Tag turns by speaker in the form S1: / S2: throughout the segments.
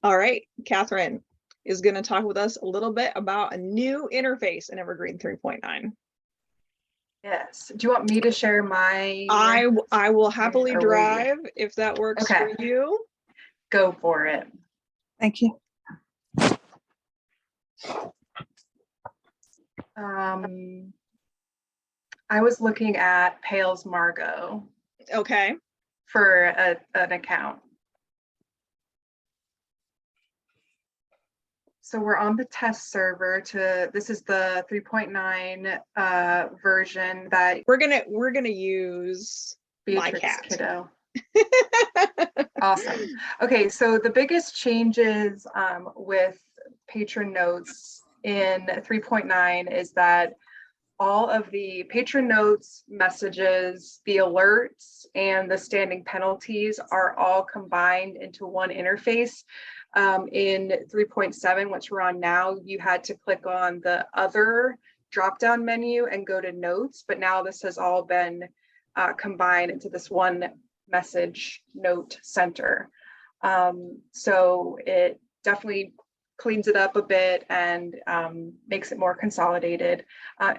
S1: All right, Catherine is going to talk with us a little bit about a new interface in Evergreen 3.9.
S2: Yes. Do you want me to share my?
S1: I will happily drive if that works for you.
S2: Go for it.
S3: Thank you.
S2: I was looking at Pales Margot.
S1: Okay.
S2: For an account. So we're on the test server this is the 3.9 version that
S1: we're gonna use
S2: Beatrix
S1: my cat.
S2: Kiddo. Awesome. Okay, so the biggest changes with Patron notes in 3.9 is that all of the patron notes, messages, the alerts, and the standing penalties are all combined into one interface. In 3.7, which we're on now, you had to click on the other drop-down menu and go to notes, but now this has all been combined into this one message note center. So it definitely cleans it up a bit and makes it more consolidated.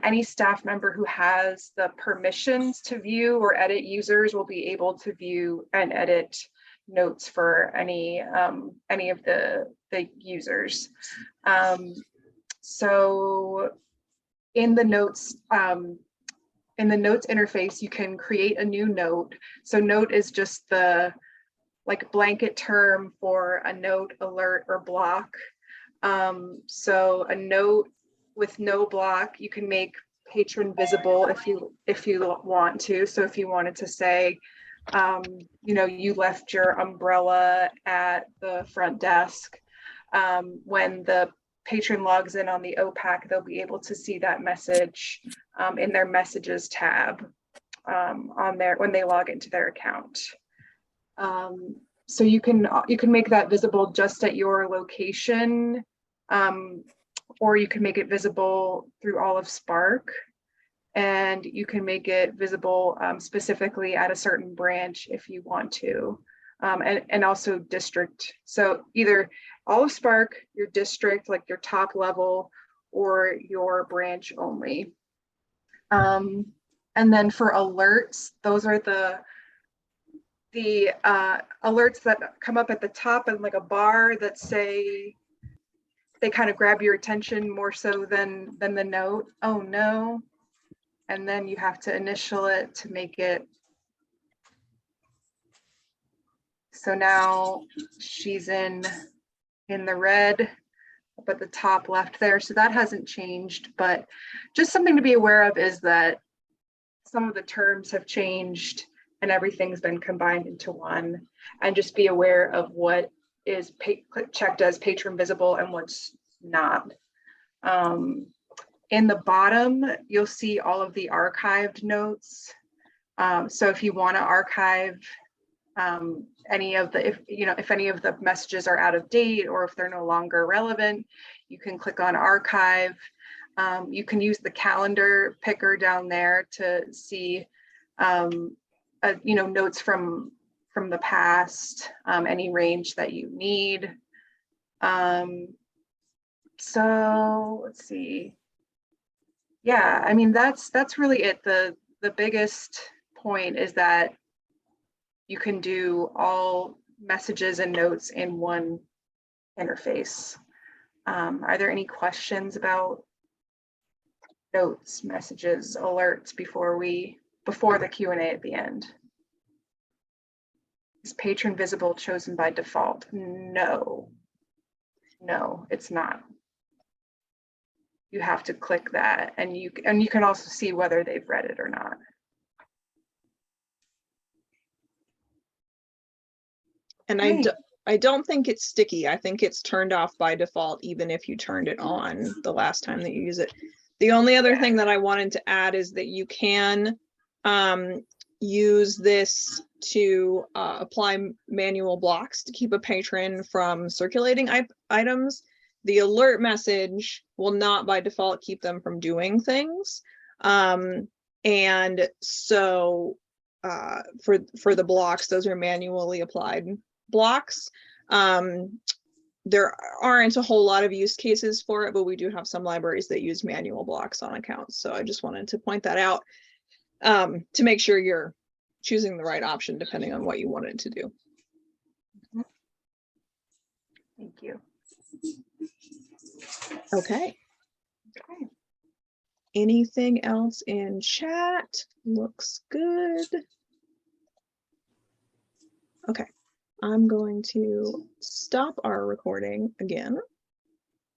S2: Any staff member who has the permissions to view or edit users will be able to view and edit notes for any of the users. So in the notes interface, you can create a new note. So note is just the blanket term for a note, alert, or block. So a note with no block, you can make patron visible if you want to. So if you wanted to say, you left your umbrella at the front desk, when the patron logs in on the OPAC, they'll be able to see that message in their messages tab on there when they log into their account. So you can make that visible just at your location, or you can make it visible through all of Spark, and you can make it visible specifically at a certain branch if you want to, and also district. So either all of Spark, your district, like your top level, or your branch only. And then for alerts, those are the alerts that come up at the top and like a bar that say, they kind of grab your attention more so than the note. Oh no. And then you have to initial it to make it. So now she's in the red up at the top left there. So that hasn't changed, but just something to be aware of is that some of the terms have changed and everything's been combined into one, and just be aware of what is checked as patron visible and what's not. In the bottom, you'll see all of the archived notes. So if you want to archive any of the, if any of the messages are out of date or if they're no longer relevant, you can click on archive. You can use the calendar picker down there to see notes from the past, any range that you need. So let's see. Yeah, I mean, that's really it. The biggest point is that you can do all messages and notes in one interface. Are there any questions about notes, messages, alerts before the Q&A at the end? Is patron visible chosen by default? No, it's not. You have to click that, and you can also see whether they've read it or not.
S1: And I don't think it's sticky. I think it's turned off by default, even if you turned it on the last time that you use it. The only other thing that I wanted to add is that you can use this to apply manual blocks to keep a patron from circulating items. The alert message will not by default keep them from doing things. And so for the blocks, those are manually applied blocks. there aren't a whole lot of use cases for it, but we do have some libraries that use manual blocks on accounts. So I just wanted to point that out to make sure you're choosing the right option depending on what you wanted to do.
S2: Thank you.
S1: Okay.
S2: Okay.
S1: Anything else in chat? Looks good. Okay, I'm going to stop our recording again.